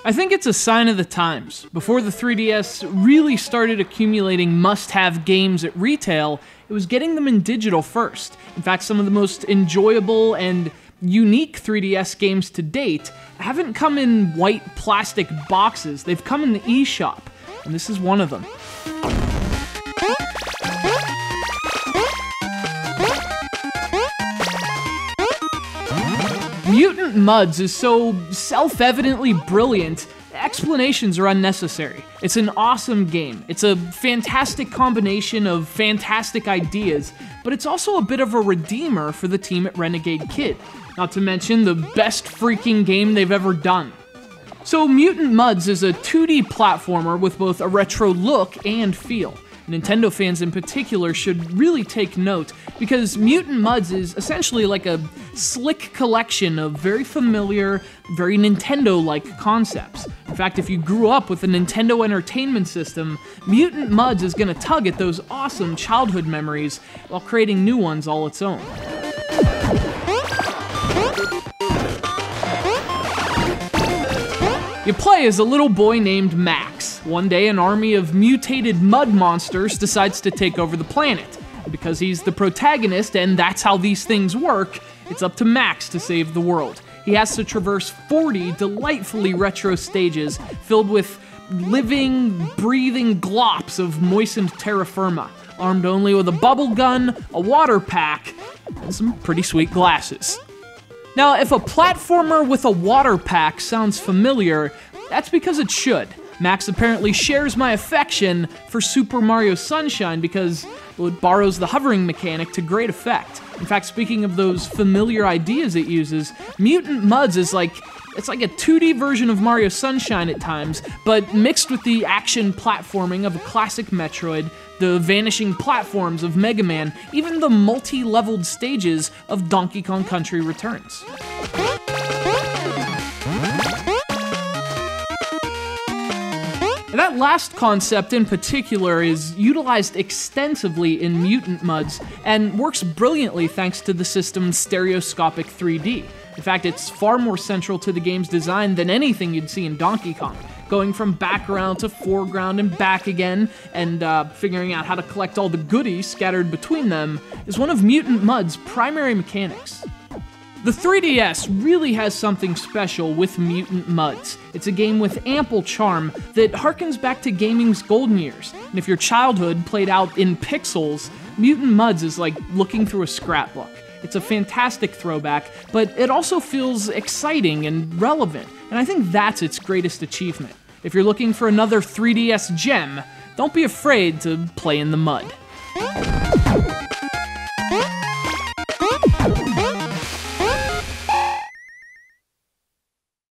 I think it's a sign of the times. Before the 3DS really started accumulating must-have games at retail, it was getting them in digital first. In fact, some of the most enjoyable and unique 3DS games to date haven't come in white plastic boxes, they've come in the eShop, and this is one of them. Mutant Mudds is so self-evidently brilliant, explanations are unnecessary. It's an awesome game. It's a fantastic combination of fantastic ideas, but it's also a bit of a redeemer for the team at Renegade Kid. Not to mention the best freaking game they've ever done. So Mutant Mudds is a 2D platformer with both a retro look and feel. Nintendo fans in particular should really take note, because Mutant Mudds is essentially like a slick collection of very familiar, very Nintendo-like concepts. In fact, if you grew up with a Nintendo Entertainment System, Mutant Mudds is gonna tug at those awesome childhood memories while creating new ones all its own. You play as a little boy named Max. One day, an army of mutated mud monsters decides to take over the planet. And because he's the protagonist and that's how these things work, it's up to Max to save the world. He has to traverse 40 delightfully retro stages filled with living, breathing glops of moistened terra firma, armed only with a bubble gun, a water pack, and some pretty sweet glasses. Now, if a platformer with a water pack sounds familiar, that's because it should. Max apparently shares my affection for Super Mario Sunshine because, well, it borrows the hovering mechanic to great effect. In fact, speaking of those familiar ideas it uses, Mutant Mudds is it's like a 2D version of Mario Sunshine at times, but mixed with the action platforming of a classic Metroid, the vanishing platforms of Mega Man, even the multi-leveled stages of Donkey Kong Country Returns. That last concept in particular is utilized extensively in Mutant Mudds and works brilliantly thanks to the system's stereoscopic 3D. In fact, it's far more central to the game's design than anything you'd see in Donkey Kong. Going from background to foreground and back again, and figuring out how to collect all the goodies scattered between them is one of Mutant Mudds' primary mechanics. The 3DS really has something special with Mutant Mudds. It's a game with ample charm that harkens back to gaming's golden years. And if your childhood played out in pixels, Mutant Mudds is like looking through a scrapbook. It's a fantastic throwback, but it also feels exciting and relevant, and I think that's its greatest achievement. If you're looking for another 3DS gem, don't be afraid to play in the mud.